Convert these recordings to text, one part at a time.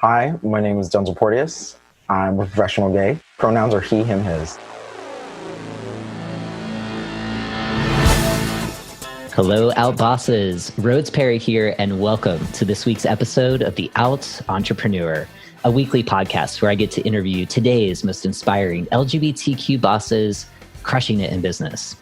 Hi, my name is Densil Porteous. I'm a professional gay. Pronouns are he, him, his. Hello, Out Bosses. Rhodes Perry here, and welcome to this week's episode of The Out Entrepreneur, a weekly podcast where I get to interview today's most inspiring LGBTQ bosses crushing it in business.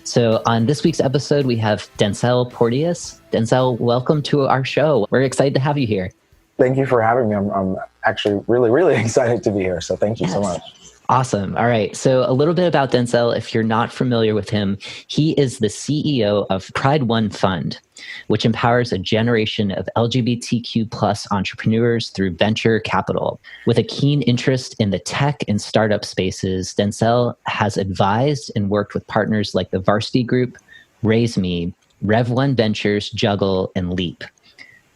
So on this week's episode, we have Densil Porteous. Densil, welcome to our show. We're excited to have you here. Thank you for having me. I'm actually really excited to be here. So thank you so much. Awesome. All right. So a little bit about Densil. If you're not familiar with him, he is the CEO of RaiseMe Fund, which empowers a generation of LGBTQ plus entrepreneurs through venture capital. With a keen interest in the tech and startup spaces, Densil has advised and worked with partners like the Varsity Group, RaiseMe, Rev1 Ventures, Juggle, and Leap.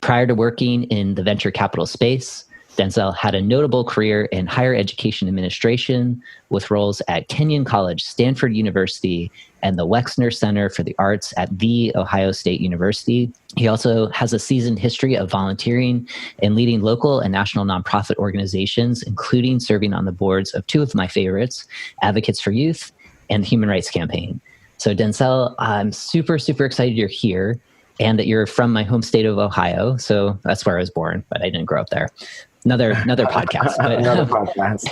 Prior to working in the venture capital space, Densil had a notable career in higher education administration with roles at Kenyon College, Stanford University, and the Wexner Center for the Arts at The Ohio State University. He also has a seasoned history of volunteering and leading local and national nonprofit organizations, including serving on the boards of two of my favorites, Advocates for Youth and the Human Rights Campaign. So Densil, I'm super excited you're here and that you're from my home state of Ohio. So that's where I was born, but I didn't grow up there. Another podcast. But, another podcast.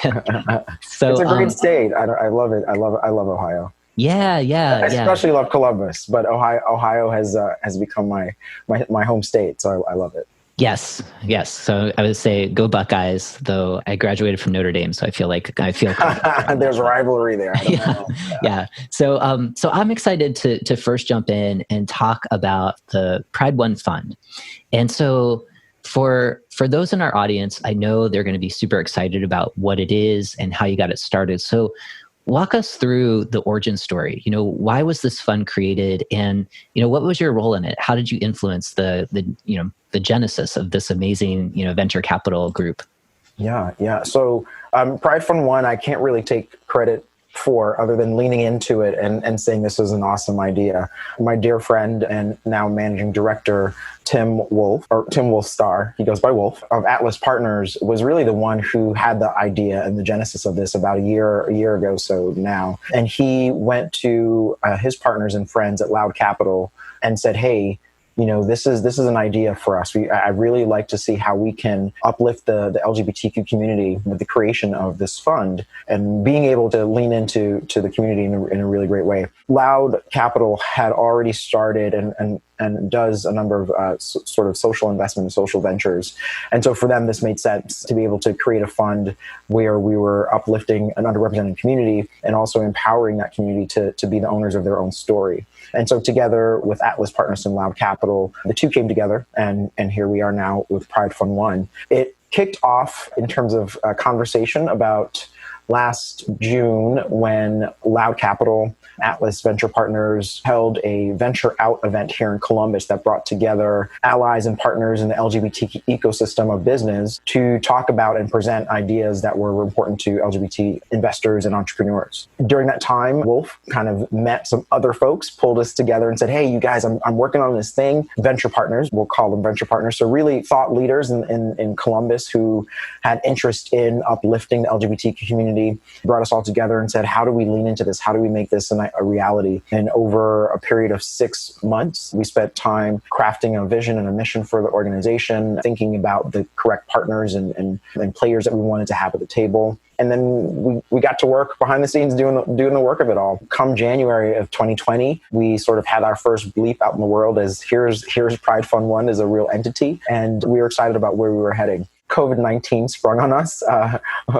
So it's a great state. I love it. I love Ohio. Yeah. I especially love Columbus, but Ohio has become my home state, so I love it. Yes. So I would say go Buckeyes, though I graduated from Notre Dame, so I feel there's rivalry there. Yeah. So I'm excited to first jump in and talk about the RaiseMe Fund. And so for those in our audience, I know they're going to be super excited about what it is and how you got it started. So walk us through the origin story. Why was this fund created, and what was your role in it? How did you influence the genesis of this amazing venture capital group? Yeah. So Pride Fund 1, I can't really take credit for other than leaning into it and saying this is an awesome idea. My dear friend and now managing director, Tim Wolfstar, he goes by Wolf, of Atlas Partners, was really the one who had the idea and the genesis of this about a year ago so now. And he went to his partners and friends at Loud Capital and said, hey, this is an idea for us. I really like to see how we can uplift the LGBTQ community with the creation of this fund and being able to lean into the community in a really great way. Loud Capital had already started and does a number of sort of social investment and social ventures. And so for them, this made sense to be able to create a fund where we were uplifting an underrepresented community and also empowering that community to be the owners of their own story. And so together with Atlas Partners and Loud Capital, the two came together, and here we are now with Pride Fund 1. It kicked off in terms of a conversation about last June when Loud Capital, Atlas Venture Partners held a Venture Out event here in Columbus that brought together allies and partners in the LGBT ecosystem of business to talk about and present ideas that were important to LGBT investors and entrepreneurs. During that time, Wolf kind of met some other folks, pulled us together and said, hey, you guys, I'm working on this thing. Venture partners, we'll call them venture partners. So really thought leaders in Columbus who had interest in uplifting the LGBTQ community brought us all together and said, how do we lean into this? How do we make this a reality? And over a period of 6 months, we spent time crafting a vision and a mission for the organization, thinking about the correct partners and players that we wanted to have at the table. And then we got to work behind the scenes doing the work of it all. Come January of 2020, we sort of had our first bleep out in the world as here's Pride Fund 1 as a real entity. And we were excited about where we were heading. COVID-19 sprung on us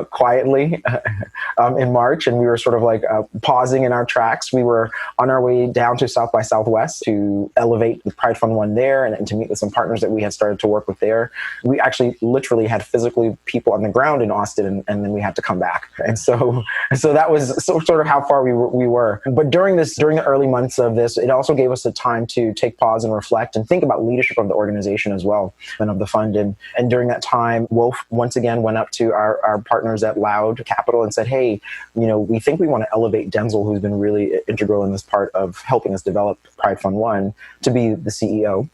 quietly in March, and we were sort of like pausing in our tracks. We were on our way down to South by Southwest to elevate the Pride Fund 1 there and to meet with some partners that we had started to work with there. We actually literally had physically people on the ground in Austin, and then we had to come back. And so that was sort of how far we were. But during the early months of this, it also gave us the time to take pause and reflect and think about leadership of the organization as well and of the fund. And during that time, Wolf once again went up to our partners at Loud Capital and said, hey, we think we want to elevate Densil, who's been really integral in this part of helping us develop Pride Fund 1, to be the CEO.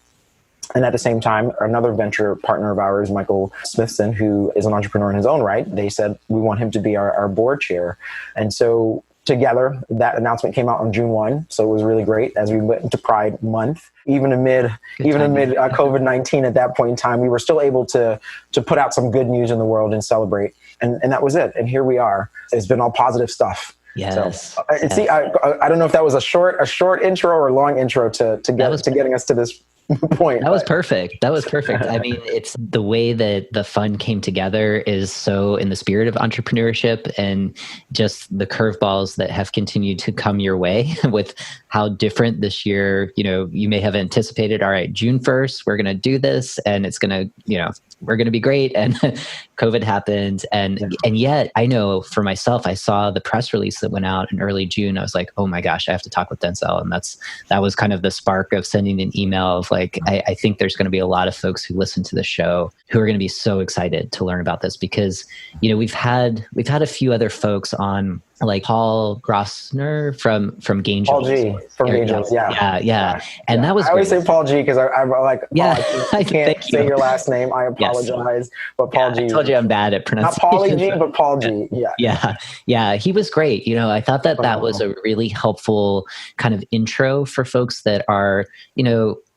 And at the same time, another venture partner of ours, Michael Smithson, who is an entrepreneur in his own right, they said, we want him to be our board chair. And so together, that announcement came out on June 1. So it was really great as we went into Pride Month. Even amid COVID-19 at that point in time, we were still able to put out some good news in the world and celebrate. And that was it. And here we are. It's been all positive stuff. Yes. So, see, I don't know if that was a short intro or a long intro to getting us to this point. That was perfect. I mean, it's the way that the fund came together is so in the spirit of entrepreneurship, and just the curveballs that have continued to come your way with how different this year, you may have anticipated, all right, June 1st, we're going to do this and it's going to, we're going to be great. And COVID happened. And yet I know for myself, I saw the press release that went out in early June. I was like, oh my gosh, I have to talk with Densil. And that was kind of the spark of sending an email of like, I think there's going to be a lot of folks who listen to the show who are going to be so excited to learn about this, because, we've had a few other folks on, like Paul Grossner from Gangels. Paul G from Gangels, yeah. And that was I always say Paul G because I'm like, I can't say your last name. I apologize, but Paul G. I told you I'm bad at pronunciation. Not Paulie G, but Paul G. Yeah. He was great. I thought that was a really helpful kind of intro for folks that are,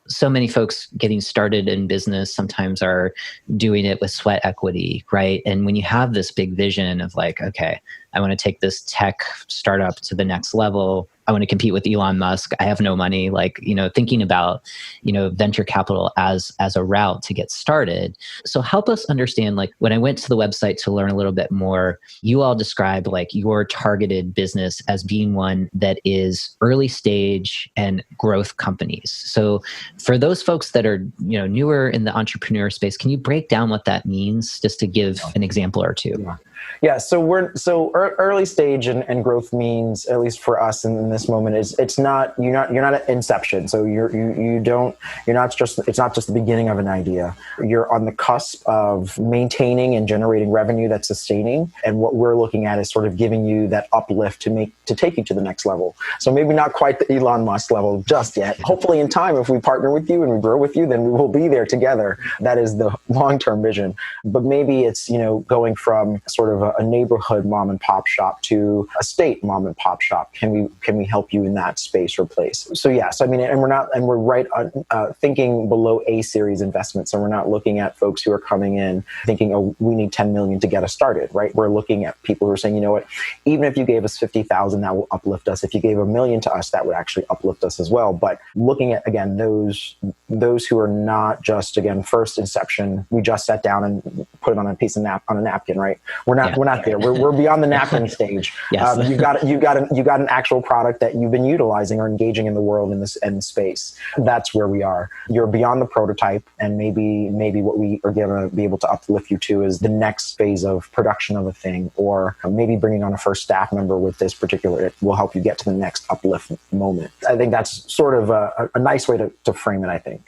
so many folks getting started in business sometimes are doing it with sweat equity, right? And when you have this big vision of like, okay, I want to take this tech startup to the next level. I want to compete with Elon Musk. I have no money. Like, thinking about, venture capital as a route to get started. So help us understand, like when I went to the website to learn a little bit more, you all described like your targeted business as being one that is early stage and growth companies. So for those folks that are, newer in the entrepreneur space, can you break down what that means just to give an example or two? Yeah, so early stage and growth means, at least for us in this moment, is it's not you're not at inception. So it's not just the beginning of an idea. You're on the cusp of maintaining and generating revenue that's sustaining. And what we're looking at is sort of giving you that uplift to take you to the next level. So maybe not quite the Elon Musk level just yet. Hopefully in time, if we partner with you and we grow with you, then we will be there together. That is the long-term vision. But maybe it's, going from sort of a neighborhood mom and pop shop to a state mom and pop shop. Can we help you in that space or place? So yes, I mean, and we're right on thinking below A series investments. So we're not looking at folks who are coming in thinking, oh, we need 10 million to get us started, right? We're looking at people who are saying, you know what, even if you gave us 50,000, that will uplift us. If you gave $1 million to us, that would actually uplift us as well. But looking at, again, those who are not just, again, first inception, we just sat down and put it on a napkin, right? We're not there. We're beyond the napkin stage. Yes. You've got an actual product that you've been utilizing or engaging in the world in this space. That's where we are. You're beyond the prototype, and maybe what we are going to be able to uplift you to is the next phase of production of a thing, or maybe bringing on a first staff member with this particular. It will help you get to the next uplift moment. I think that's sort of a nice way to frame it, I think.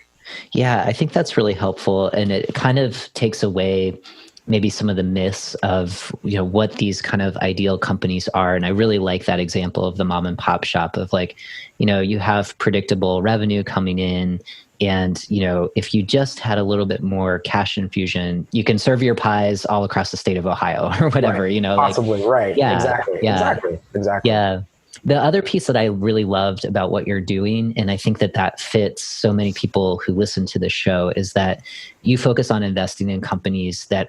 Yeah, I think that's really helpful, and it kind of takes away maybe some of the myths of, what these kind of ideal companies are. And I really like that example of the mom and pop shop of like, you have predictable revenue coming in. And, if you just had a little bit more cash infusion, you can serve your pies all across the state of Ohio or whatever, right. Possibly, right. Yeah, exactly. Yeah. The other piece that I really loved about what you're doing, and I think that fits so many people who listen to the show, is that you focus on investing in companies that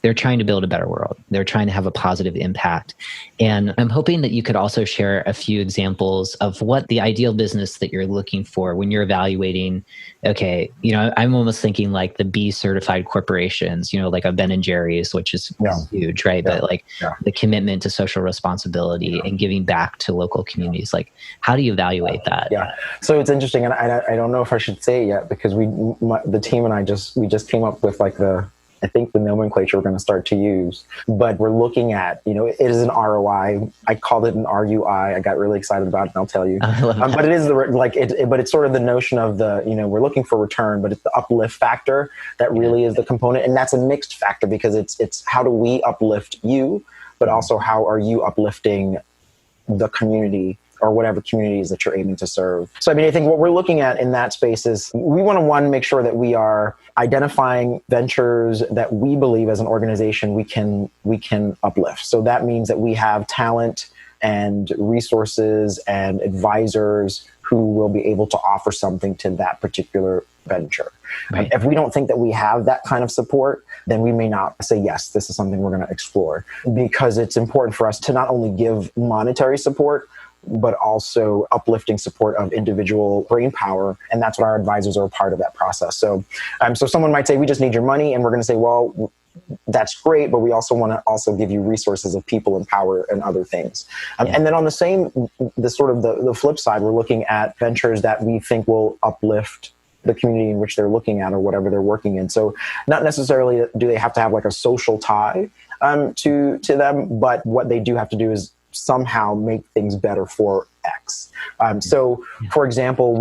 they're trying to build a better world. They're trying to have a positive impact. And I'm hoping that you could also share a few examples of what the ideal business that you're looking for when you're evaluating, okay, I'm almost thinking like the B certified corporations, like a Ben & Jerry's, which is huge, right? Yeah. But the commitment to social responsibility and giving back to local communities, like how do you evaluate that? Yeah. So it's interesting. And I don't know if I should say it yet, because the team and we just came up with like I think the nomenclature we're going to start to use, but we're looking at, it is an ROI. I called it an RUI. I got really excited about it, and I'll tell you. But it is but it's sort of the notion of we're looking for return, but it's the uplift factor that really is the component. And that's a mixed factor, because it's how do we uplift you, but also how are you uplifting the community or whatever communities that you're aiming to serve. So, I mean, I think what we're looking at in that space is we want to, one, make sure that we are identifying ventures that we believe as an organization we can uplift. So that means that we have talent and resources and advisors who will be able to offer something to that particular venture. Right. If we don't think that we have that kind of support, then we may not say, yes, this is something we're going to explore, because it's important for us to not only give monetary support, but also uplifting support of individual brain power. And that's what our advisors are a part of that process. So someone might say, we just need your money. And we're going to say, well, that's great, but we also want to also give you resources of people and power and other things. And then on the flip side, we're looking at ventures that we think will uplift the community in which they're looking at or whatever they're working in. So not necessarily do they have to have like a social tie to them, but what they do have to do is somehow make things better for X. So, for example,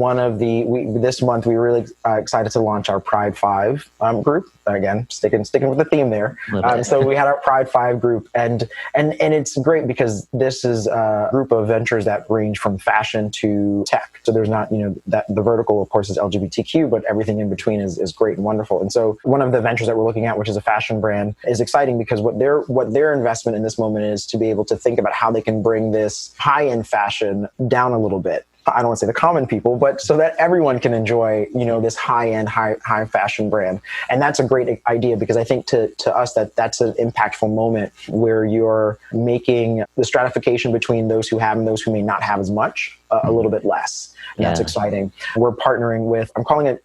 this month we were really excited to launch our Pride 5 group. Again, sticking with the theme there. So we had our Pride 5 group, and it's great because this is a group of ventures that range from fashion to tech. So there's not, that the vertical, of course, is LGBTQ, but everything in between is great and wonderful. And so one of the ventures that we're looking at, which is a fashion brand, is exciting because what their investment in this moment is to be able to think about how they can bring this high-end fashion down a little bit. I don't want to say the common people, but so that everyone can enjoy, this high-end, high fashion brand. And that's a great idea because I think to us that's an impactful moment where you're making the stratification between those who have and those who may not have as much a little bit less. And that's exciting. We're partnering with, I'm calling it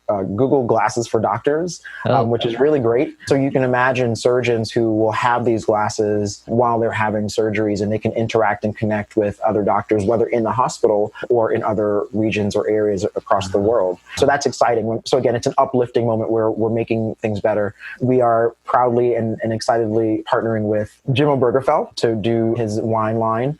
Google Glasses for Doctors, which is really great. So you can imagine surgeons who will have these glasses while they're having surgeries, and they can interact and connect with other doctors, whether in the hospital or in other regions or areas across the world. So that's exciting. So again, it's an uplifting moment where we're making things better. We are proudly and excitedly partnering with Jim Obergefell to do his wine line,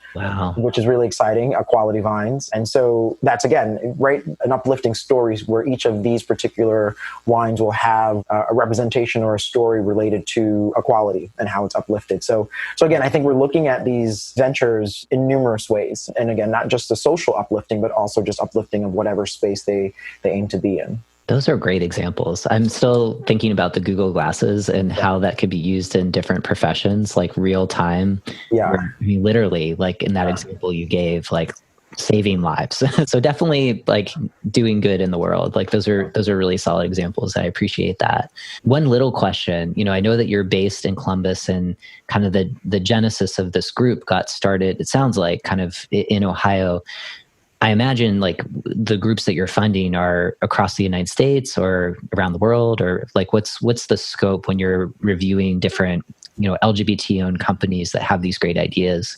which is really exciting, Quality Vines. And so that's, again, right, an uplifting story where each of these particular wines will have a representation or a story related to equality and how it's uplifted. So again, I think we're looking at these ventures in numerous ways. And again, not just the social uplifting, but also just uplifting of whatever space they aim to be in. Those are great examples. I'm still thinking about the Google Glasses and how that could be used in different professions, like real time. Yeah. Where, I mean, literally, like in that example you gave, like saving lives. So definitely like doing good in the world. Like those are really solid examples. I appreciate that. One little question, I know that you're based in Columbus, and kind of the genesis of this group got started, it sounds like, kind of in Ohio. I imagine like the groups that you're funding are across the United States or around the world, or like what's the scope when you're reviewing different, LGBT owned companies that have these great ideas?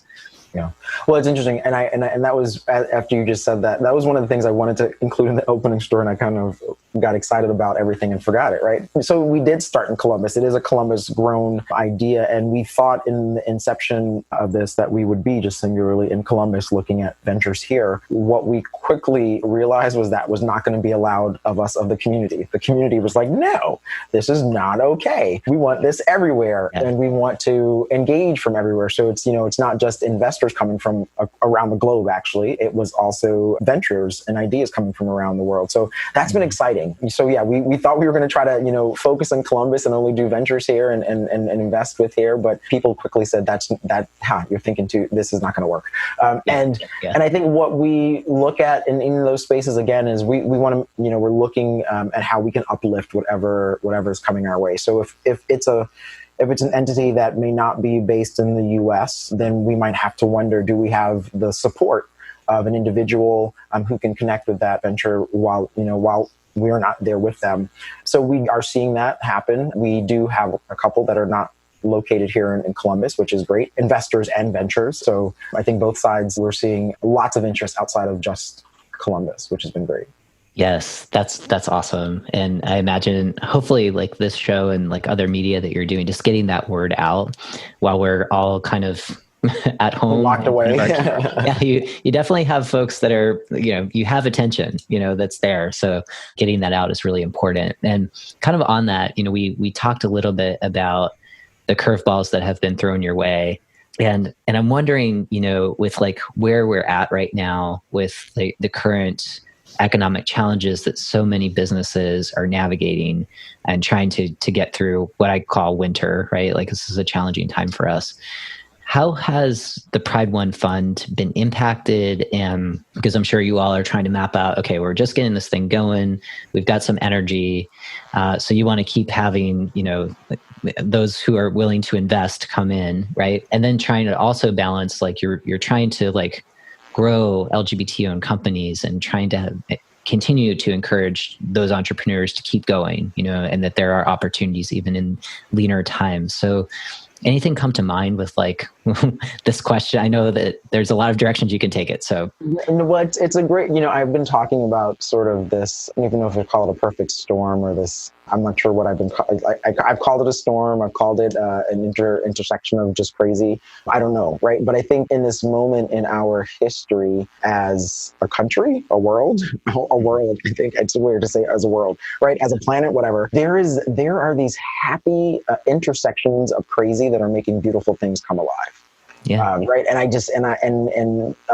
Yeah. Well, it's interesting. And that was, after you just said that was one of the things I wanted to include in the opening story, and I kind of got excited about everything and forgot it, right? So we did start in Columbus. It is a Columbus grown idea. And we thought in the inception of this that we would be just singularly in Columbus looking at ventures here. What we quickly realized was that was not going to be allowed of us, of the community. The community was like, no, this is not okay. We want this everywhere. And we want to engage from everywhere. So it's, it's not just investors coming from around the globe, actually. It was also ventures and ideas coming from around the world. So that's been exciting. So yeah, we thought we were going to try to, focus on Columbus and only do ventures here and invest with here. But people quickly said, you're thinking too, this is not going to work. And I think what we look at in those spaces, again, is we want to, we're looking at how we can uplift whatever is coming our way. So if it's an entity that may not be based in the US, then we might have to wonder, do we have the support of an individual who can connect with that venture while we're not there with them? So we are seeing that happen. We do have a couple that are not located here in Columbus, which is great, investors and ventures. So I think both sides, we're seeing lots of interest outside of just Columbus, which has been great. Yes, that's awesome. And I imagine hopefully like this show and like other media that you're doing, just getting that word out while we're all kind of at home. Locked away. You definitely have folks that are, you have attention, that's there. So getting that out is really important. And kind of on that, we talked a little bit about the curveballs that have been thrown your way. And I'm wondering, with like where we're at right now with the current economic challenges that so many businesses are navigating and trying to get through what I call winter, right? Like this is a challenging time for us. How has the Pride1 Fund been impacted? And because I'm sure you all are trying to map out, okay, we're just getting this thing going. We've got some energy. So you want to keep having, those who are willing to invest come in, right? And then trying to also balance, like you're trying to like grow LGBT-owned companies and trying to continue to encourage those entrepreneurs to keep going, and that there are opportunities even in leaner times. So anything come to mind with like this question? I know that there's a lot of directions you can take it. So it's a great, I've been talking about sort of this, I don't even know if I call it a perfect storm or this, I'm not sure what I've been, I've called it a storm. I've called it an intersection of just crazy. I don't know, right? But I think in this moment in our history as a country, a world, I think it's weird to say as a world, right? As a planet, whatever, there are these happy intersections of crazy that are making beautiful things come alive. Yeah. Right. And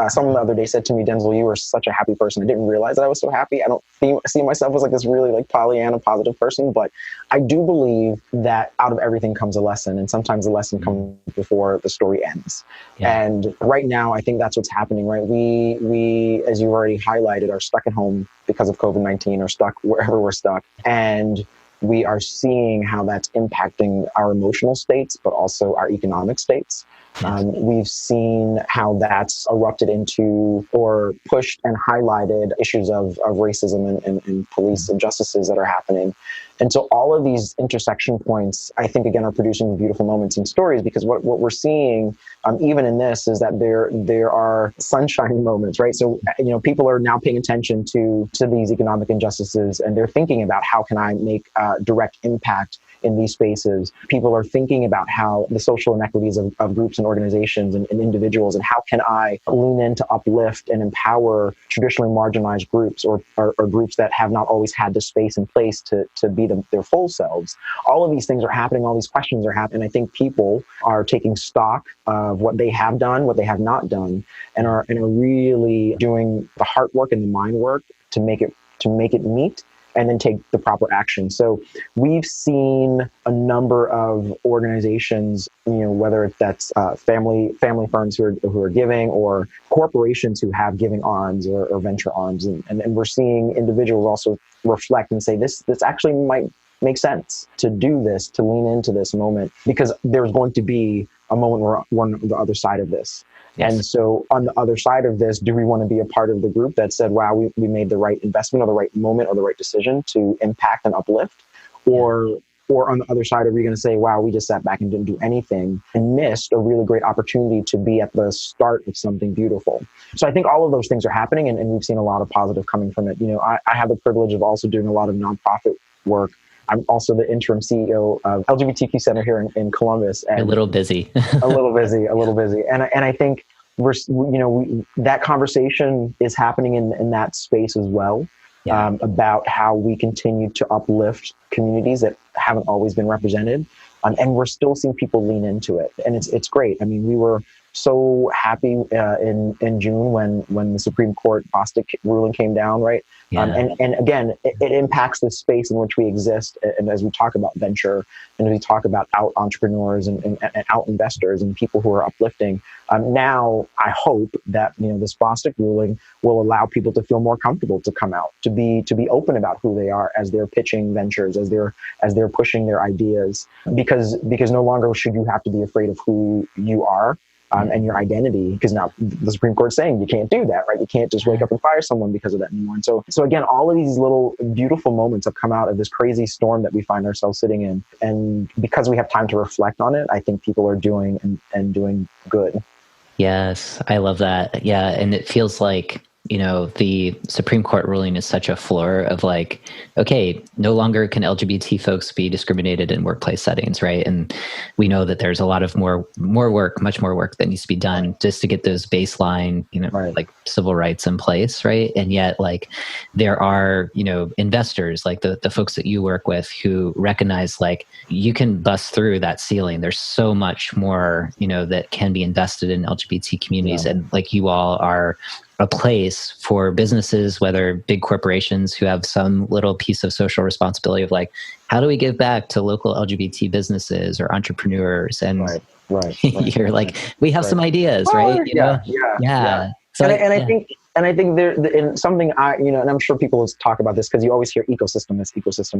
someone the other day said to me, Densil, you are such a happy person. I didn't realize that I was so happy. I don't see myself as like this really like Pollyanna positive person, but I do believe that out of everything comes a lesson. And sometimes the lesson comes before the story ends. Yeah. And right now, I think that's what's happening, right? We, as you already highlighted, are stuck at home because of COVID-19 or stuck wherever we're stuck. And we are seeing how that's impacting our emotional states, but also our economic states. We've seen how that's erupted into or pushed and highlighted issues of racism and police injustices that are happening. And so all of these intersection points, I think, again, are producing beautiful moments and stories, because what we're seeing, even in this, is that there are sunshiny moments, right? So, people are now paying attention to these economic injustices, and they're thinking about how can I make a direct impact in these spaces. People are thinking about how the social inequities of groups and organizations and individuals, and how can I lean in to uplift and empower traditionally marginalized groups or groups that have not always had the space and place to be their full selves. All of these things are happening. All these questions are happening. I think people are taking stock of what they have done, what they have not done, and are really doing the heart work and the mind work to make it meet and then take the proper action. So we've seen a number of organizations, whether that's family firms who are giving, or corporations who have giving arms or venture arms. And we're seeing individuals also reflect and say, this actually might make sense to do this, to lean into this moment, because there's going to be a moment where we're on the other side of this. Yes. And so on the other side of this, do we want to be a part of the group that said, wow, we made the right investment or the right moment or the right decision to impact and uplift? Or on the other side, are we going to say, wow, we just sat back and didn't do anything and missed a really great opportunity to be at the start of something beautiful? So I think all of those things are happening, and we've seen a lot of positive coming from it. I have the privilege of also doing a lot of nonprofit work. I'm also the interim CEO of LGBTQ Center here in Columbus. And a little busy. a little busy. And I think that conversation is happening in that space as well. Yeah. About how we continue to uplift communities that haven't always been represented. And we're still seeing people lean into it. And it's great. I mean, we were so happy in June when the Supreme Court Bostic ruling came down, right? Yeah. And again, it impacts the space in which we exist. And as we talk about venture, and as we talk about out entrepreneurs and out investors and people who are uplifting, now I hope that this Bostic ruling will allow people to feel more comfortable to come out, to be open about who they are as they're pitching ventures, as they're pushing their ideas, because no longer should you have to be afraid of who you are. And your identity, because now the Supreme Court is saying you can't do that, right? You can't just wake up and fire someone because of that anymore. And so again, all of these little beautiful moments have come out of this crazy storm that we find ourselves sitting in. And because we have time to reflect on it, I think people are doing and doing good. Yes, I love that. Yeah, and it feels like, the Supreme Court ruling is such a floor of like, okay, no longer can LGBT folks be discriminated in workplace settings, right? And we know that there's a lot of more work, much more work that needs to be done just to get those baseline, right, like civil rights in place, right? And yet, like, there are, investors, like the folks that you work with, who recognize, like, you can bust through that ceiling. There's so much more, that can be invested in LGBT communities. Yeah. And like, you all are a place for businesses, whether big corporations who have some little piece of social responsibility of like, how do we give back to local LGBT businesses or entrepreneurs? And right. You're like, we have some ideas, right? Yeah. So I think there, in something and I'm sure people talk about this because you always hear ecosystem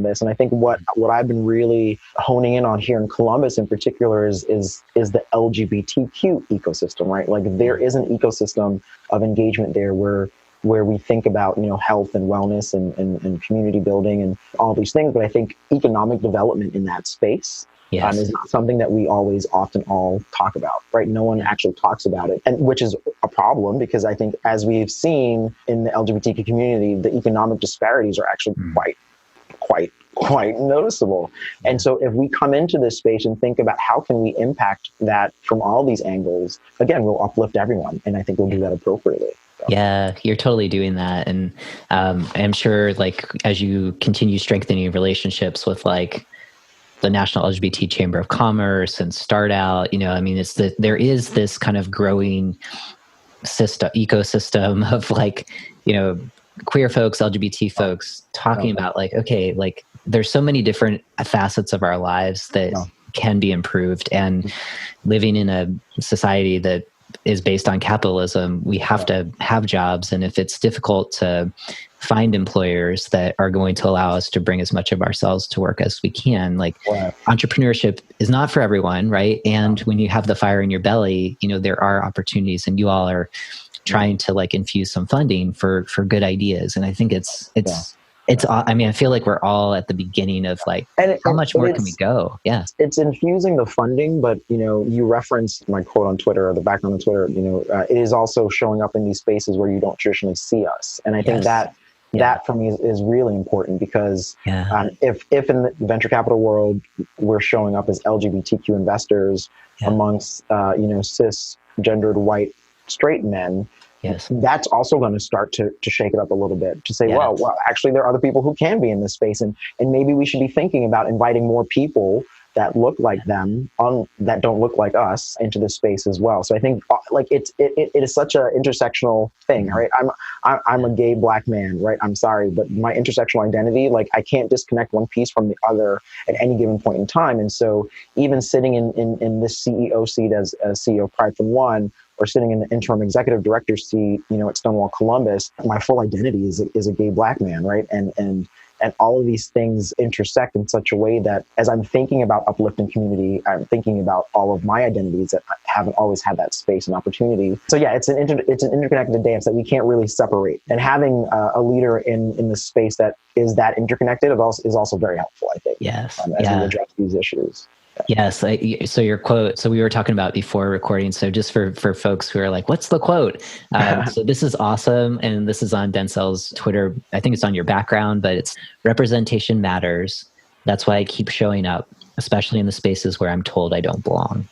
this. And I think what I've been really honing in on here in Columbus in particular is the LGBTQ ecosystem, right? Like, there is an ecosystem of engagement there where we think about, health and wellness and community building and all these things. But I think economic development in that space is not something that we often all talk about, right? No one actually talks about it, and which is a problem, because I think, as we've seen in the LGBTQ community, the economic disparities are actually quite noticeable. And so if we come into this space and think about how can we impact that from all these angles, again, we'll uplift everyone, and I think we'll do that appropriately. So. Yeah, you're totally doing that. And I'm sure, like, as you continue strengthening relationships with, like, the National LGBT Chamber of Commerce and Start Out, there is this kind of growing ecosystem of, like, queer folks, LGBT folks talking about, like, okay, like, there's so many different facets of our lives that can be improved. And living in a society that is based on capitalism, we have to have jobs. And if it's difficult to find employers that are going to allow us to bring as much of ourselves to work as we can, like, entrepreneurship is not for everyone, right? And when you have the fire in your belly, there are opportunities, and you all are trying to, like, infuse some funding for good ideas. And I think it's I feel like we're all at the beginning of, like, how much more can we go? Yeah. It's infusing the funding, but, you referenced my quote on Twitter, or the background on Twitter, it is also showing up in these spaces where you don't traditionally see us. And I think that for me is really important, because if in the venture capital world, we're showing up as LGBTQ investors amongst, cisgendered white straight men, that's also going to start to shake it up a little bit, to say, well, actually, there are other people who can be in this space. And maybe we should be thinking about inviting more people that look like them, that don't look like us, into this space as well. So I think, like, it is such an intersectional thing, right? I'm a gay Black man, right? I'm sorry, but my intersectional identity, like, I can't disconnect one piece from the other at any given point in time. And so even sitting in this CEO seat as CEO of Pride Fund One, or sitting in the interim executive director seat, at Stonewall Columbus, my full identity is a gay Black man, right? And all of these things intersect in such a way that, as I'm thinking about uplifting community, I'm thinking about all of my identities that haven't always had that space and opportunity. So it's an interconnected dance that we can't really separate. And having a leader in the space that is that interconnected is also very helpful, I think. Yes. As we address these issues. Yes. So your quote, so we were talking about before recording. So just for folks who are like, what's the quote? So this is awesome. And this is on Densil's Twitter. I think it's on your background, but it's representation matters. That's why I keep showing up, especially in the spaces where I'm told I don't belong.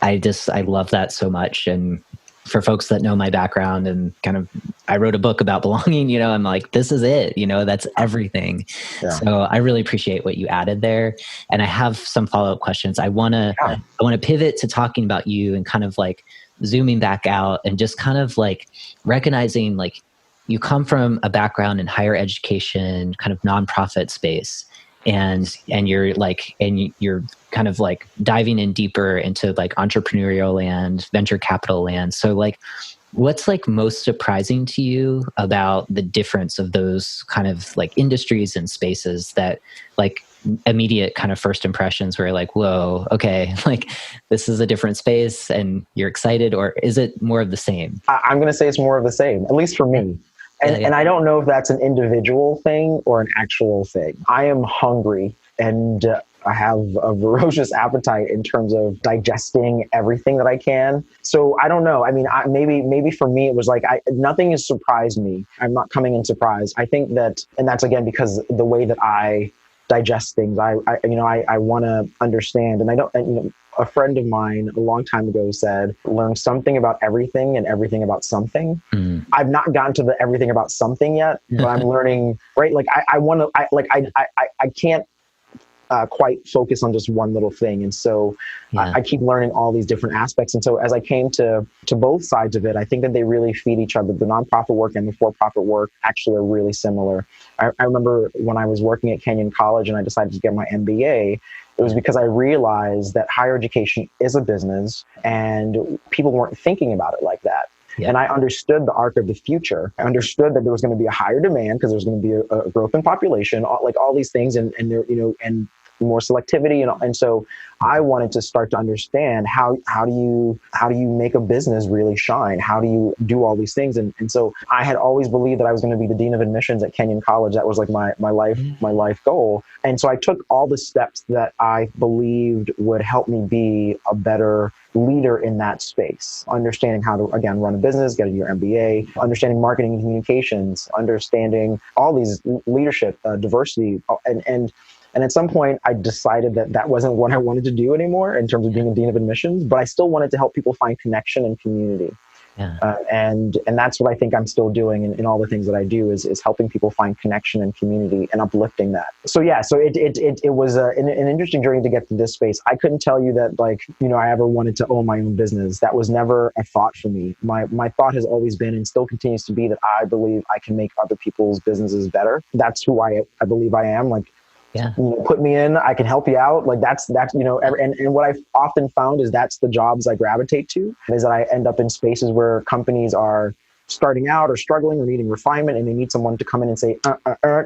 I love that so much. And for folks that know my background and kind of, I wrote a book about belonging, I'm like, this is it, that's everything. Yeah. So I really appreciate what you added there. And I have some follow-up questions. I want to pivot to talking about you and kind of, like, zooming back out and just kind of, like, recognizing, like, you come from a background in higher education, kind of nonprofit space. And you're kind of, like, diving in deeper into, like, entrepreneurial land, venture capital land. So, like, what's, like, most surprising to you about the difference of those kind of, like, industries and spaces that, like, immediate kind of first impressions where you're like, whoa, okay, like, this is a different space and you're excited? Or is it more of the same? I'm going to say it's more of the same, at least for me. And I don't know if that's an individual thing or an actual thing. I am hungry, and I have a ferocious appetite in terms of digesting everything that I can. So I don't know. I mean, maybe for me, it was like, nothing has surprised me. I'm not coming in surprised. I think that, and that's again, because the way that I digest things, I want to understand, and I don't, a friend of mine a long time ago said, learn something about everything and everything about something. I've not gotten to the everything about something yet, but I'm learning, right? Like I can't quite focus on just one little thing. And so I keep learning all these different aspects. And so as I came to both sides of it, I think that they really feed each other. The nonprofit work and the for-profit work actually are really similar. I remember when I was working at Kenyon College and I decided to get my MBA, it was because I realized that higher education is a business and people weren't thinking about it like that. And I understood the arc of the future. I understood that there was going to be a higher demand because there's going to be a growth in population, like all these things, and there, and more selectivity, and so I wanted to start to understand how do you make a business really shine? How do you do all these things? And so I had always believed that I was going to be the dean of admissions at Kenyon College. That was like my life goal. And so I took all the steps that I believed would help me be a better leader in that space, understanding how to, again, run a business, getting your MBA, understanding marketing and communications, understanding all these leadership, diversity, and at some point, I decided that that wasn't what I wanted to do anymore in terms of being a dean of admissions, but I still wanted to help people find connection and community. And that's what I think I'm still doing in all the things that I do is helping people find connection and community and uplifting that. So it was an interesting journey to get to this space. I couldn't tell you that I ever wanted to own my own business. That was never a thought for me. My thought has always been and still continues to be that I believe I can make other people's businesses better. That's who I believe I am. Put me in, I can help you out. Like that's and what I've often found is that's the jobs I gravitate to, is that I end up in spaces where companies are starting out or struggling or needing refinement, and they need someone to come in and say,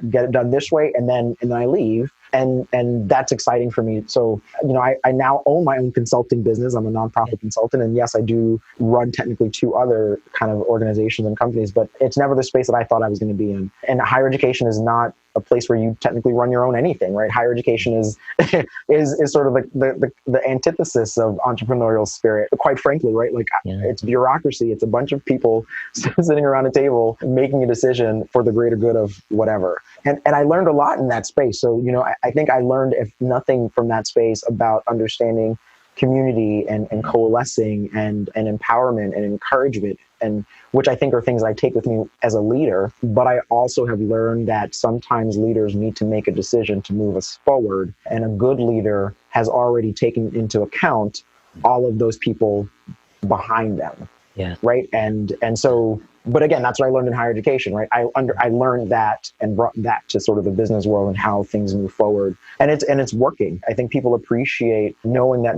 get it done this way, and then I leave. And that's exciting for me. So, I now own my own consulting business. I'm a nonprofit consultant. And yes, I do run technically 2 other kind of organizations and companies, but it's never the space that I thought I was going to be in. And higher education is not a place where you technically run your own anything, right? Higher education is sort of the antithesis of entrepreneurial spirit, quite frankly, right? It's bureaucracy. It's a bunch of people sitting around a table making a decision for the greater good of whatever. And I learned a lot in that space. So, I think I learned, if nothing, from that space about understanding community and coalescing and empowerment and encouragement, and which I think are things I take with me as a leader. But I also have learned that sometimes leaders need to make a decision to move us forward. And a good leader has already taken into account all of those people behind them. Yeah. Right. And so, but again, that's what I learned in higher education, right? I learned that and brought that to sort of the business world and how things move forward. And it's working. I think people appreciate knowing that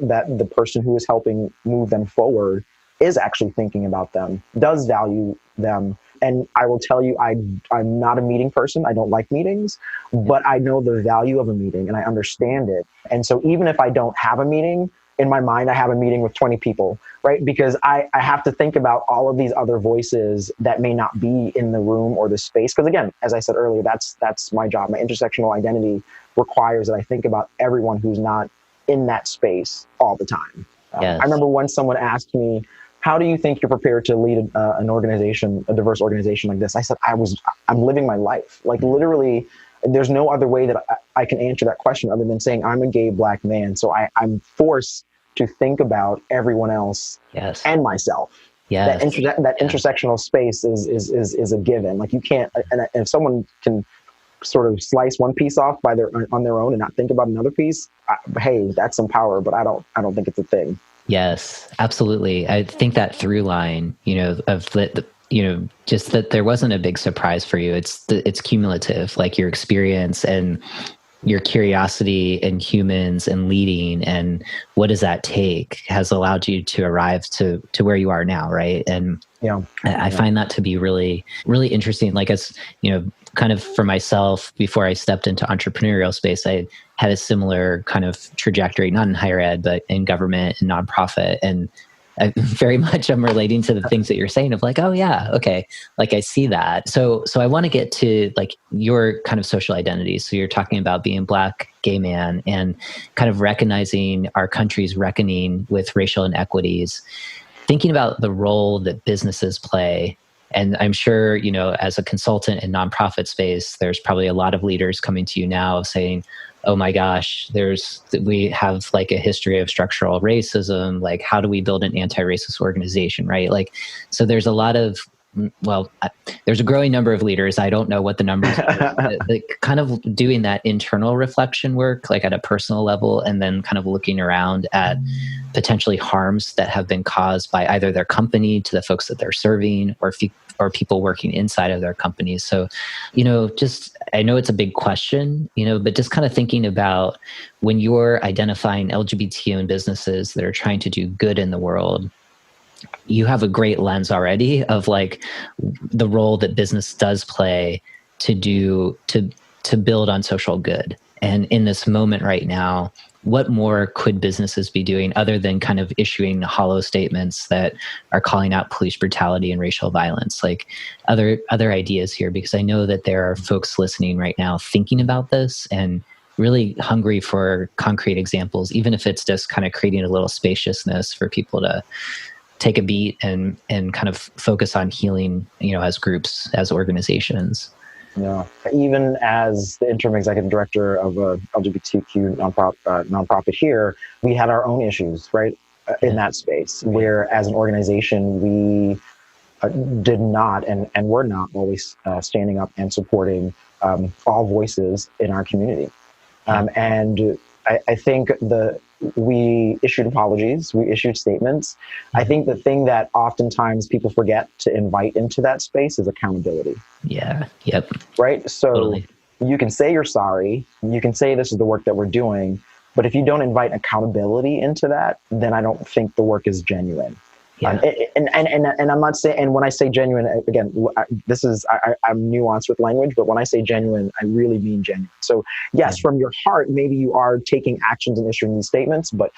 that the person who is helping move them forward is actually thinking about them, does value them. And I will tell you, I'm not a meeting person. I don't like meetings, but I know the value of a meeting and I understand it. And so even if I don't have a meeting, in my mind, I have a meeting with 20 people, right? Because I have to think about all of these other voices that may not be in the room or the space. Because again, as I said earlier, that's my job. My intersectional identity requires that I think about everyone who's not in that space all the time. Yes. I remember once someone asked me, how do you think you're prepared to lead an organization, a diverse organization like this? I said, I'm living my life. Like literally, there's no other way that I can answer that question other than saying I'm a gay Black man. So I'm forced to think about everyone else and myself. Yes. That intersectional space is a given. Like you can't, and if someone can sort of slice one piece off on their own and not think about another piece, hey, that's some power, but I don't think it's a thing. Yes, absolutely. I think that through line, of just that there wasn't a big surprise for you. It's cumulative, like your experience and your curiosity in humans and leading and what does that take has allowed you to arrive to where you are now, right? And I find that to be really, really interesting. Like as, kind of for myself, before I stepped into entrepreneurial space, I had a similar kind of trajectory, not in higher ed, but in government and nonprofit. And I very much I'm relating to the things that you're saying of like, oh yeah, okay. Like I see that. So I want to get to like your kind of social identity. So you're talking about being Black, gay man, and kind of recognizing our country's reckoning with racial inequities, thinking about the role that businesses play. And I'm sure, as a consultant in nonprofit space, there's probably a lot of leaders coming to you now saying, oh my gosh, we have like a history of structural racism. Like, how do we build an anti-racist organization, right? Like, so there's a lot of, there's a growing number of leaders. I don't know what the numbers are. Like, kind of doing that internal reflection work, like at a personal level, and then kind of looking around at potentially harms that have been caused by either their company to the folks that they're serving, or people working inside of their companies. So, just, I know it's a big question, but just kind of thinking about when you're identifying LGBTQ in businesses that are trying to do good in the world, you have a great lens already of like the role that business does play to build on social good. And in this moment right now, what more could businesses be doing other than kind of issuing hollow statements that are calling out police brutality and racial violence? Like, other ideas here, because I know that there are folks listening right now thinking about this and really hungry for concrete examples, even if it's just kind of creating a little spaciousness for people to take a beat and kind of focus on healing, as groups, as organizations. Yeah. Even as the interim executive director of a LGBTQ nonprofit here, we had our own issues, right, in that space, where as an organization, we did not and were not always standing up and supporting all voices in our community. And I think we issued apologies, we issued statements. I think the thing that oftentimes people forget to invite into that space is accountability. Yeah. Yep. Right. So totally. You can say you're sorry. You can say this is the work that we're doing. But if you don't invite accountability into that, then I don't think the work is genuine. Yeah. And I'm not saying, and when I say genuine, again, I'm nuanced with language, but when I say genuine, I really mean genuine. So yes, from your heart, maybe you are taking actions and issuing these statements, but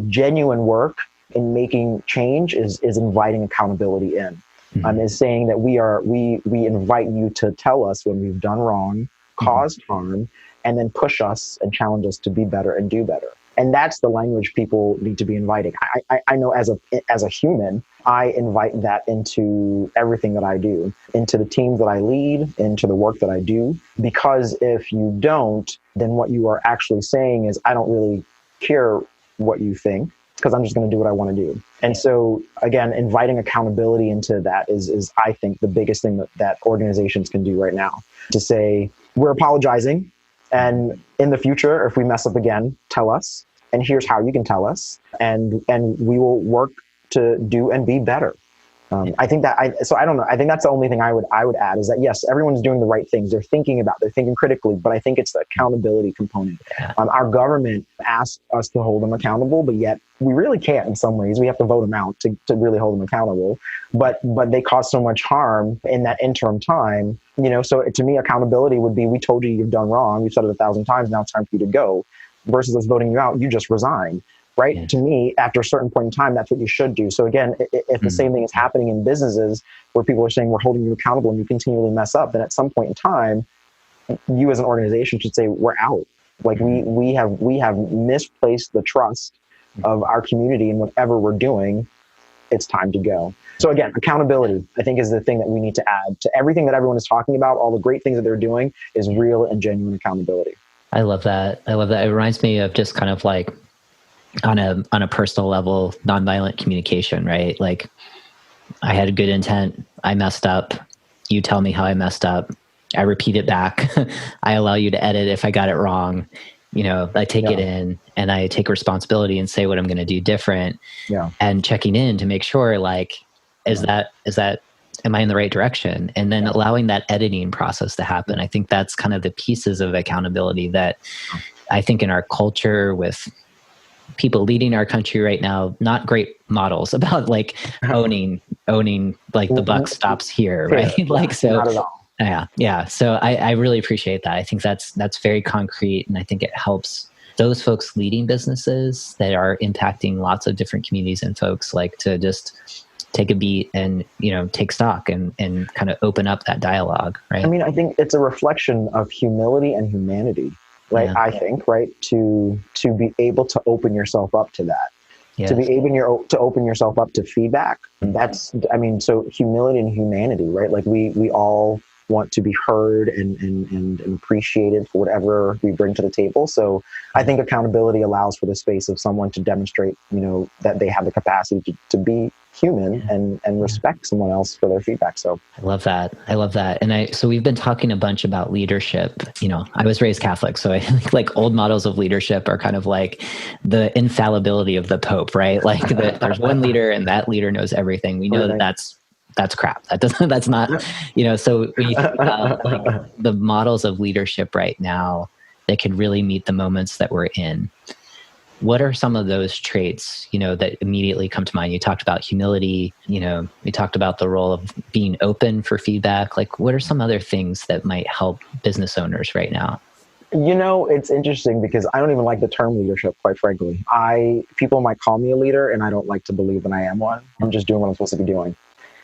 genuine work in making change is inviting accountability in. Is saying that we invite you to tell us when we've done wrong, caused harm, and then push us and challenge us to be better and do better. And that's the language people need to be inviting. I know as a human, I invite that into everything that I do, into the teams that I lead, into the work that I do. Because if you don't, then what you are actually saying is, I don't really care what you think, because I'm just going to do what I want to do. And so, again, inviting accountability into that is I think, the biggest thing that organizations can do right now. To say, we're apologizing, and in the future, if we mess up again, tell us. And here's how you can tell us, and we will work to do and be better. I think that I don't know. I think that's the only thing I would add, is that yes, everyone's doing the right things. They're thinking critically, but I think it's the accountability component. Our government asks us to hold them accountable, but yet we really can't in some ways. We have to vote them out to really hold them accountable. But they cause so much harm in that interim time. So to me, accountability would be, we told you you've done wrong. We've said it 1,000 times. Now it's time for you to go. Versus us voting you out, you just resign, right? Yeah. To me, after a certain point in time, that's what you should do. So again, if the same thing is happening in businesses where people are saying we're holding you accountable and you continually mess up, then at some point in time, you as an organization should say, we're out. Like we have misplaced the trust of our community, and whatever we're doing, it's time to go. So again, accountability, I think, is the thing that we need to add to everything that everyone is talking about. All the great things that they're doing is real and genuine accountability. I love that. It reminds me of just kind of like on a personal level, nonviolent communication, right? Like, I had a good intent. I messed up. You tell me how I messed up. I repeat it back. I allow you to edit if I got it wrong. I take it in, and I take responsibility and say what I'm going to do different. Yeah. And checking in to make sure, like, am I in the right direction? And then allowing that editing process to happen. I think that's kind of the pieces of accountability that I think in our culture, with people leading our country right now, not great models about like owning like the buck stops here, right? Like, so not at all. Yeah. So I really appreciate that. I think that's very concrete, and I think it helps those folks leading businesses that are impacting lots of different communities and folks, like, to just take a beat and, take stock and kind of open up that dialogue, right? I mean, I think it's a reflection of humility and humanity, right? Yeah. I think, right? To be able to open yourself up to that, yes. To be able to open yourself up to feedback. So humility and humanity, right? Like we all want to be heard and appreciated for whatever we bring to the table. So I think accountability allows for the space of someone to demonstrate, that they have the capacity to be human and respect someone else for their feedback. So I love that. So we've been talking a bunch about leadership. I was raised Catholic, so I think like old models of leadership are kind of like the infallibility of the Pope, right? Like there's one leader and that leader knows everything. We know that's crap. That's not, so when you think about like the models of leadership right now that could really meet the moments that we're in, what are some of those traits, that immediately come to mind? You talked about humility, we talked about the role of being open for feedback. Like, what are some other things that might help business owners right now? It's interesting because I don't even like the term leadership, quite frankly. People might call me a leader and I don't like to believe that I am one. I'm just doing what I'm supposed to be doing.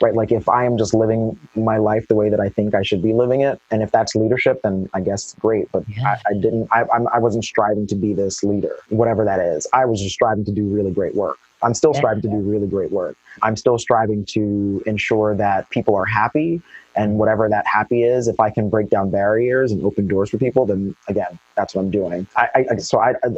Right? Like if I am just living my life the way that I think I should be living it, and if that's leadership, then I guess great. But yeah. I wasn't striving to be this leader, whatever that is. I was just striving to do really great work. I'm still striving to do really great work. I'm still striving to ensure that people are happy, and whatever that happy is, if I can break down barriers and open doors for people, then again, that's what I'm doing.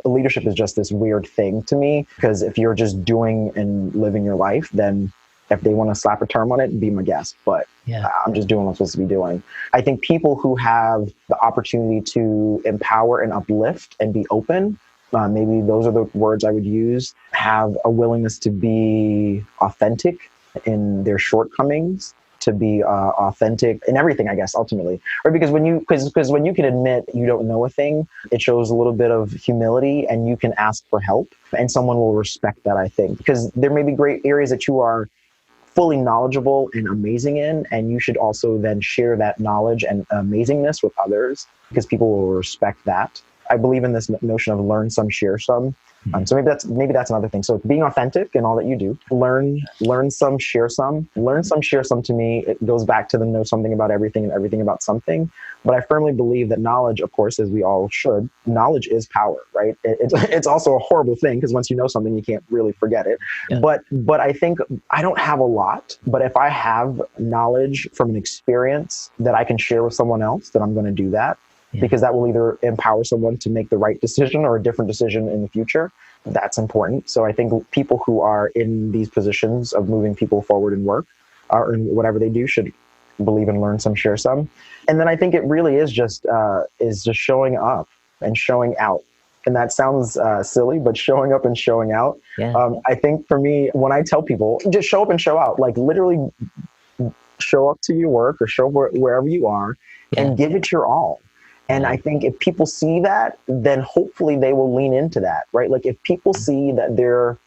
Leadership is just this weird thing to me, because if you're just doing and living your life, then if they want to slap a term on it, be my guest. But I'm just doing what I'm supposed to be doing. I think people who have the opportunity to empower and uplift and be open, maybe those are the words I would use, have a willingness to be authentic in their shortcomings, to be authentic in everything, I guess, ultimately. Or because when you can admit you don't know a thing, it shows a little bit of humility, and you can ask for help, and someone will respect that, I think. Because there may be great areas that you are fully knowledgeable and amazing in, and you should also then share that knowledge and amazingness with others, because people will respect that. I believe in this notion of learn some, share some. So maybe that's another thing. So being authentic in all that you do, learn some, share some. Learn some, share some, to me, it goes back to the know something about everything and everything about something. But I firmly believe that knowledge, of course, as we all should, knowledge is power, right? It's also a horrible thing, because once you know something, you can't really forget it. Yeah. But I think I don't have a lot, but if I have knowledge from an experience that I can share with someone else, then I'm going to do that. Because that will either empower someone to make the right decision or a different decision in the future. That's important. So I think people who are in these positions of moving people forward in work or in whatever they do should believe in learn some, share some. And then I think it really is just showing up and showing out. And that sounds silly, but showing up and showing out. Yeah. I think for me, when I tell people, just show up and show out, like literally show up to your work or show up wherever you are and give it your all. And I think if people see that, then hopefully they will lean into that, right? Like if people see that their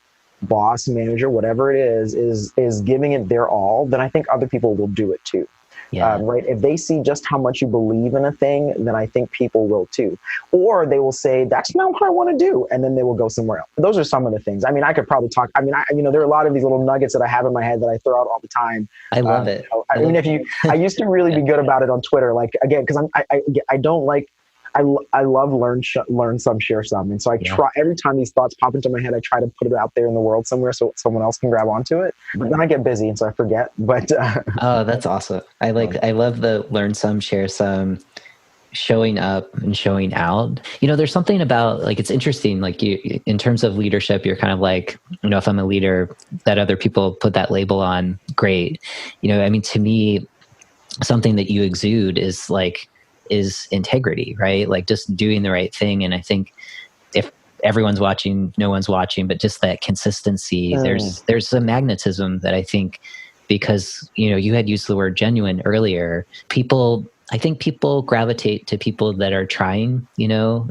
boss, manager, whatever it is giving it their all, then I think other people will do it too. Yeah. Right? If they see just how much you believe in a thing, then I think people will too. Or they will say, that's not what I want to do. And then they will go somewhere else. Those are some of the things. I mean, I could probably talk. I mean, there are a lot of these little nuggets that I have in my head that I throw out all the time. I love it. I used to really be good about it on Twitter. Like, again, because I don't like, I love learn some, share some. And so I try, every time these thoughts pop into my head, I try to put it out there in the world somewhere so someone else can grab onto it. But then I get busy and so I forget. But oh, that's awesome. I love the learn some, share some, showing up and showing out. There's something about, like, it's interesting, like you, in terms of leadership, you're kind of like, if I'm a leader that other people put that label on, great. To me, something that you exude is integrity, right? Like just doing the right thing. And I think if everyone's watching, no one's watching, but just that consistency, there's a magnetism that I think, because, you had used the word genuine earlier, I think people gravitate to people that are trying,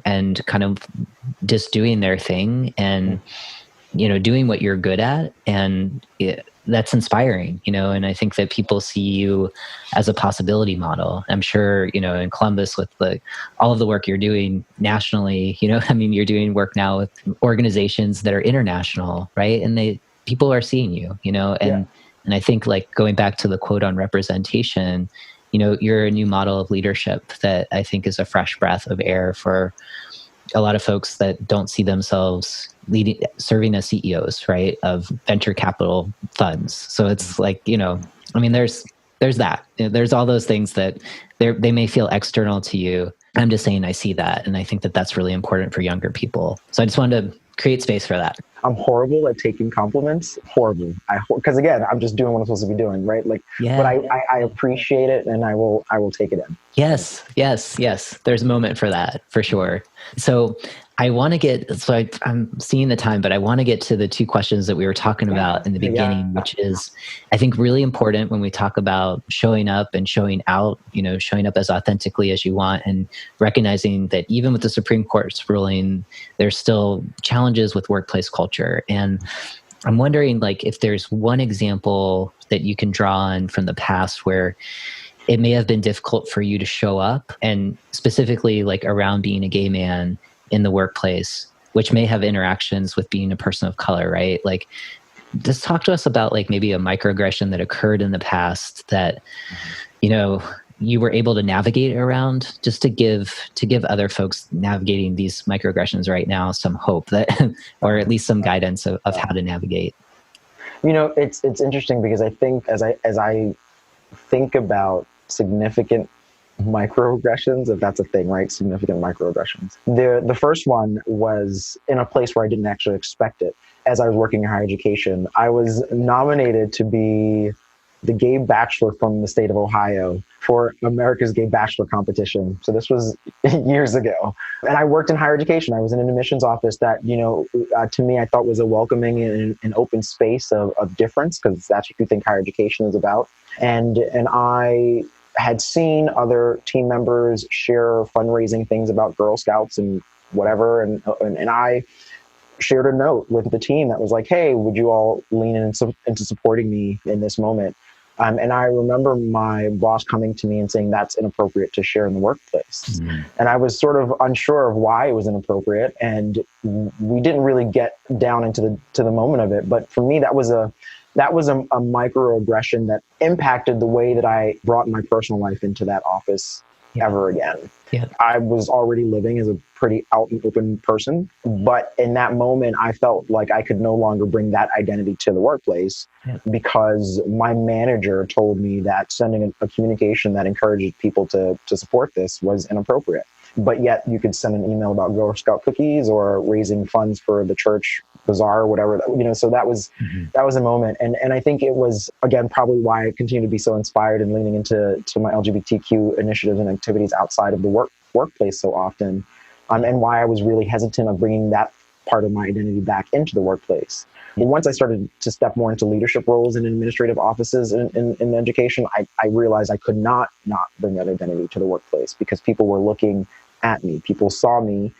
and kind of just doing their thing and, doing what you're good at. And that's inspiring, and I think that people see you as a possibility model. I'm sure, in Columbus with all of the work you're doing nationally, you're doing work now with organizations that are international, right? And people are seeing you, and I think, like, going back to the quote on representation, you're a new model of leadership that I think is a fresh breath of air for a lot of folks that don't see themselves serving as CEOs, right, of venture capital funds. So it's like, there's that. There's all those things that they may feel external to you. I'm just saying I see that. And I think that that's really important for younger people. So I just wanted to create space for that. I'm horrible at taking compliments. Horrible. Because again, I'm just doing what I'm supposed to be doing, right? Like, yeah. But I appreciate it, and I will take it in. Yes. There's a moment for that, for sure. So I want to get, I'm seeing the time, but I want to get to the two questions that we were talking about in the beginning, which is, I think, really important when we talk about showing up and showing out, showing up as authentically as you want, and recognizing that even with the Supreme Court's ruling, there's still challenges with workplace culture. And I'm wondering, like, if there's one example that you can draw on from the past where it may have been difficult for you to show up, and specifically like around being a gay man in the workplace, which may have interactions with being a person of color, right? Like, just talk to us about like maybe a microaggression that occurred in the past that, you were able to navigate around, just to give other folks navigating these microaggressions right now some hope that, or at least some guidance of how to navigate. It's interesting because I think as I think about significant microaggressions, if that's a thing, right? Significant microaggressions. The first one was in a place where I didn't actually expect it. As I was working in higher education, I was nominated to be the gay bachelor from the state of Ohio for America's Gay Bachelor competition. So this was years ago. And I worked in higher education. I was in an admissions office that, to me, I thought was a welcoming and open space of difference, because that's what you think higher education is about. And I had seen other team members share fundraising things about Girl Scouts and whatever. And I shared a note with the team that was like, hey, would you all lean into supporting me in this moment? And I remember my boss coming to me and saying that's inappropriate to share in the workplace. Mm-hmm. And I was sort of unsure of why it was inappropriate. And we didn't really get down into the moment of it. But for me, that was a microaggression that impacted the way that I brought my personal life into that office ever again. Yeah. I was already living as a pretty out and open person, but in that moment, I felt like I could no longer bring that identity to the workplace because my manager told me that sending a communication that encouraged people to support this was inappropriate. But yet you could send an email about Girl Scout cookies or raising funds for the church bazaar or whatever, so that was a moment. And I think it was, again, probably why I continue to be so inspired and leaning into my LGBTQ initiatives and activities outside of the workplace so often, and why I was really hesitant of bringing that part of my identity back into the workplace. But once I started to step more into leadership roles in administrative offices in education, I realized I could not bring that identity to the workplace because people were looking at me. People saw me.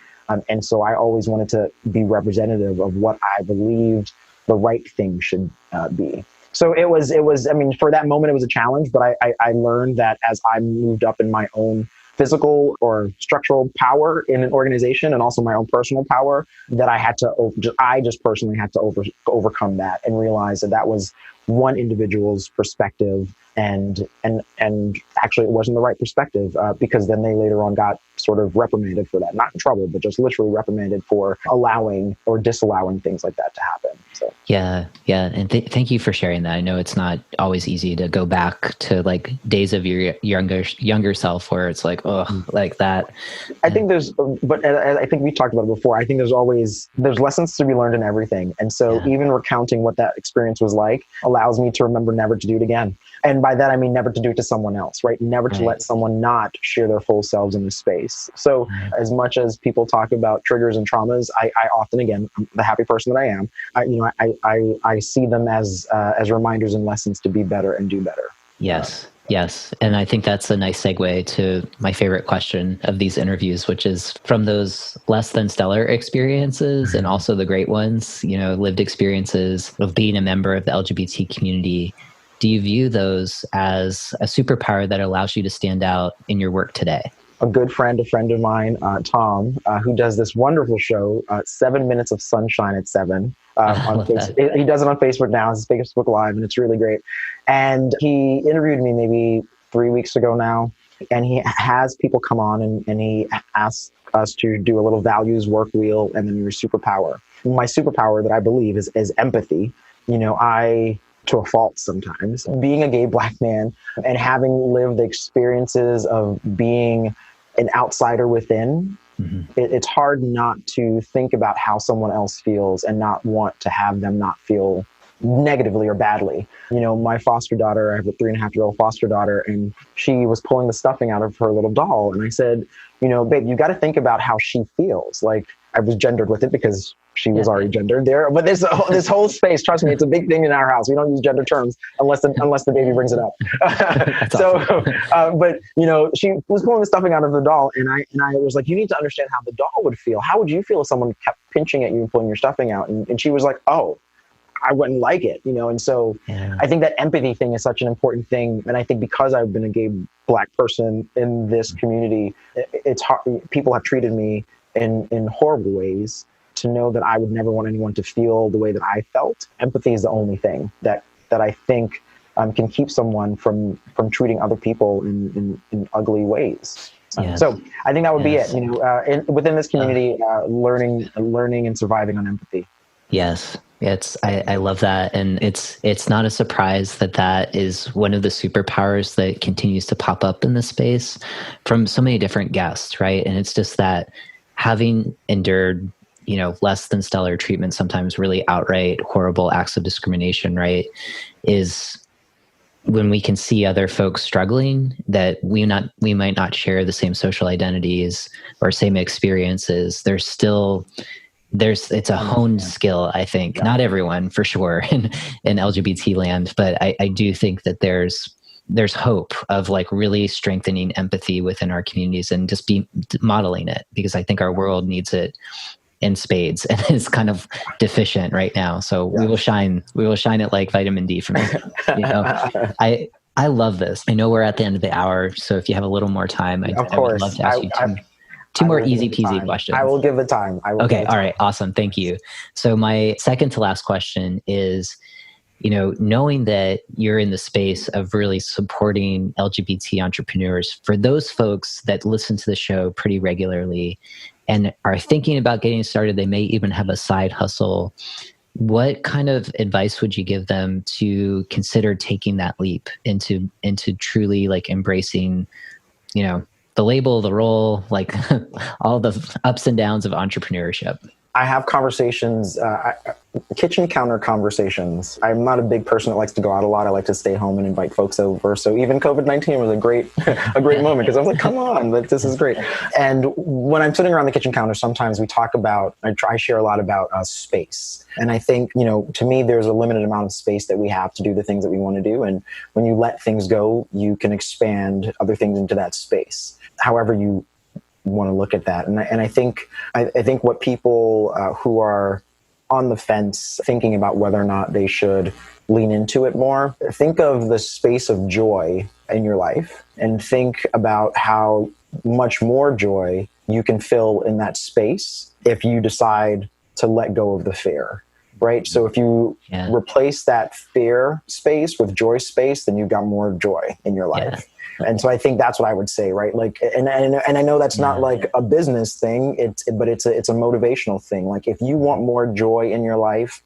And so I always wanted to be representative of what I believed the right thing should be. So it was, for that moment, it was a challenge, but I learned that as I moved up in my own physical or structural power in an organization and also my own personal power, that I just personally had to overcome that and realize that was one individual's perspective. And actually it wasn't the right perspective because then they later on got sort of reprimanded for that. Not in trouble, but just literally reprimanded for allowing or disallowing things like that to happen. So yeah. And thank you for sharing that. I know it's not always easy to go back to like days of your younger self where it's like, oh, like that. I think but I think we talked about it before. I think there's lessons to be learned in everything. And so even recounting what that experience was like allows me to remember never to do it again. And by that, I mean never to do it to someone else, right? Never to let someone not share their full selves in this space. So as much as people talk about triggers and traumas, I often, again, I'm the happy person that I am, I see them as reminders and lessons to be better and do better. Yes. And I think that's a nice segue to my favorite question of these interviews, which is from those less than stellar experiences and also the great ones, lived experiences of being a member of the LGBT community. Do you view those as a superpower that allows you to stand out in your work today? A friend of mine, Tom, who does this wonderful show, 7 Minutes of Sunshine at 7. On Facebook. He does it on Facebook now. It's Facebook Live, and it's really great. And he interviewed me maybe 3 weeks ago now, and he has people come on and he asks us to do a little values work wheel and then your superpower. My superpower that I believe is empathy. I to a fault sometimes. Being a gay Black man and having lived the experiences of being an outsider within, it's hard not to think about how someone else feels and not want to have them not feel negatively or badly. You know, my foster daughter, I have a 3.5-year-old foster daughter, and she was pulling the stuffing out of her little doll. And I said, you know, babe, you got to think about how she feels. Like, I was gendered with it because she was already gendered there. But this whole space, trust me, it's a big thing in our house. We don't use gender terms unless the baby brings it up. But you know, she was pulling the stuffing out of the doll, and I was like, you need to understand how the doll would feel. How would you feel if someone kept pinching at you and pulling your stuffing out? And she was like, oh, I wouldn't like it, you know? And so I think that empathy thing is such an important thing. And I think because I've been a gay Black person in this community, it's hard. People have treated me in horrible ways. To know that I would never want anyone to feel the way that I felt. Empathy is the only thing that I think can keep someone from treating other people in ugly ways. So I think that would be it. You know, within this community, learning and surviving on empathy. Yes. I love that. And it's not a surprise that is one of the superpowers that continues to pop up in this space from so many different guests, right? And it's just that having endured, you know, less than stellar treatment, sometimes really outright horrible acts of discrimination, right, is when we can see other folks struggling that we might not share the same social identities or same experiences. It's a honed skill, I think. Yeah. Not everyone, for sure, in LGBT land, but I do think that there's hope of like really strengthening empathy within our communities and just modeling it, because I think our world needs it in spades and is kind of deficient right now. So we will shine it like vitamin D from it. You know, I love this. I know we're at the end of the hour, so if you have a little more time, I would love to ask you two more easy peasy questions. I will give the time. Okay. All right. Awesome. Thank you. So my second to last question is, you know, knowing that you're in the space of really supporting LGBT entrepreneurs, for those folks that listen to the show pretty regularly and are thinking about getting started, they may even have a side hustle. What kind of advice would you give them to consider taking that leap into truly like embracing, you know, the label, the role, like all the ups and downs of entrepreneurship? I have conversations, kitchen counter conversations. I'm not a big person that likes to go out a lot. I like to stay home and invite folks over. So even COVID-19 was a great moment, because I was like, come on, this is great. And when I'm sitting around the kitchen counter, sometimes we talk about, I share a lot about space. And I think, you know, to me, there's a limited amount of space that we have to do the things that we want to do. And when you let things go, you can expand other things into that space, however you want to look at that. And I think what people who are on the fence thinking about whether or not they should lean into it more, think of the space of joy in your life and think about how much more joy you can fill in that space if you decide to let go of the fear. Right. So if you replace that fear space with joy space, then you've got more joy in your life. Yeah. And so I think that's what I would say, right? Like, and I know that's not like a business thing, but it's a motivational thing. Like, if you want more joy in your life,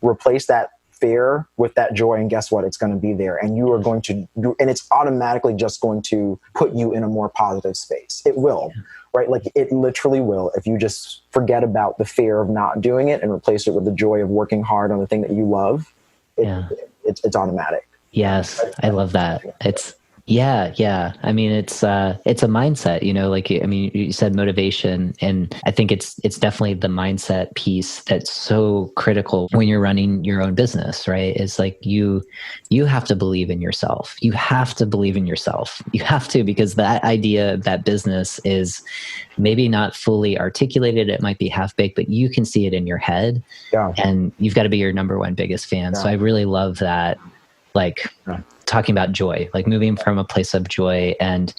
replace that fear with that joy, and guess what? It's going to be there, and you are going to do, and it's automatically just going to put you in a more positive space. It will, right? Like, it literally will. If you just forget about the fear of not doing it and replace it with the joy of working hard on the thing that you love, it's automatic. Yes, I love that. Yeah. I mean, it's a mindset, you know, like, I mean, you said motivation, and I think it's definitely the mindset piece that's so critical when you're running your own business, right? It's like you have to believe in yourself. You have to believe in yourself. You have to, because that idea of that business is maybe not fully articulated. It might be half baked, but you can see it in your head, and you've got to be your number one biggest fan. So I really love that. Like talking about joy, like moving from a place of joy and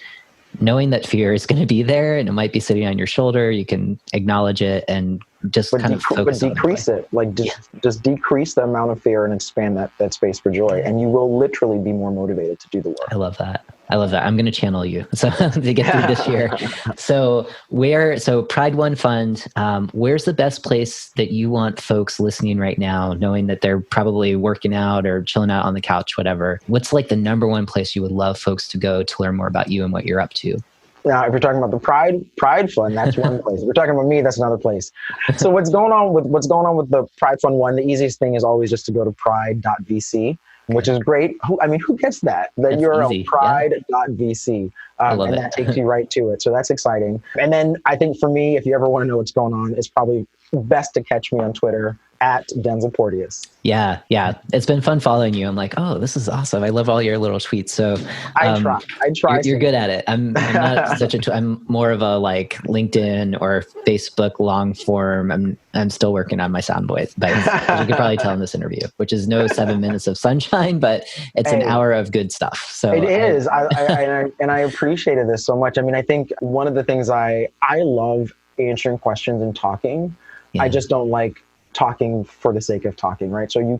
knowing that fear is going to be there and it might be sitting on your shoulder. You can acknowledge it and just kind of focus on it. But decrease it. Like just decrease the amount of fear and expand that space for joy. And you will literally be more motivated to do the work. I love that. I love that. I'm going to channel you so to get through this year. So Pride One Fund, where's the best place that you want folks listening right now, knowing that they're probably working out or chilling out on the couch, whatever? What's like the number one place you would love folks to go to learn more about you and what you're up to? Now, if you're talking about the Pride Fund, that's one place. If you're talking about me, that's another place. So what's going on with the Pride Fund one? The easiest thing is always just to go to pride.vc, which is great. Who gets that? The URL pride.vc, and that takes you right to it. So that's exciting. And then I think for me, if you ever want to know what's going on, it's probably best to catch me on Twitter at Densil Porteous. Yeah. It's been fun following you. I'm like, oh, this is awesome. I love all your little tweets. So I try. You're good at it. I'm not I'm more of a like LinkedIn or Facebook long form. I'm still working on my soundboard, but as you can probably tell in this interview, which is no 7 minutes of sunshine, but it's an hour of good stuff. So it is. I appreciated this so much. I think one of the things I love answering questions and talking. Yeah. I just don't like talking for the sake of talking, right? So you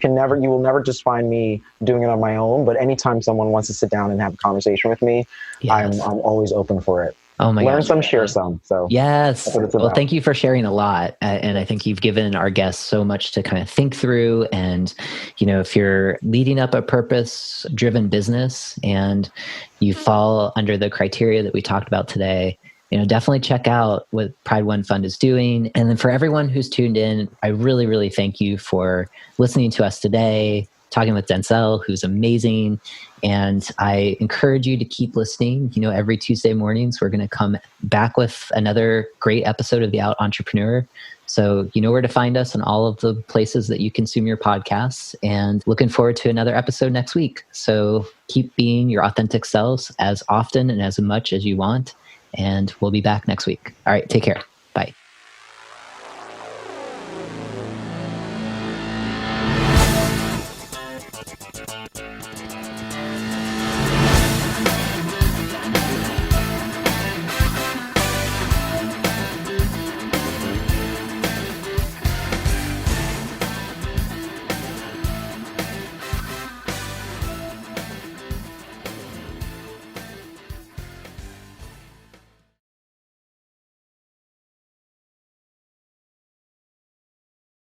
will never just find me doing it on my own, but anytime someone wants to sit down and have a conversation with me, yes. I'm always open for it. Oh my Learn gosh. some, share some. So yes. Well, thank you for sharing a lot. And I think you've given our guests so much to kind of think through. And, if you're leading up a purpose-driven business and you fall under the criteria that we talked about today, definitely check out what Pride One Fund is doing. And then for everyone who's tuned in, I really, really thank you for listening to us today, talking with Densil, who's amazing. And I encourage you to keep listening. Every Tuesday mornings, we're going to come back with another great episode of The Out Entrepreneur. So you know where to find us in all of the places that you consume your podcasts, and looking forward to another episode next week. So keep being your authentic selves as often and as much as you want. And we'll be back next week. All right, take care.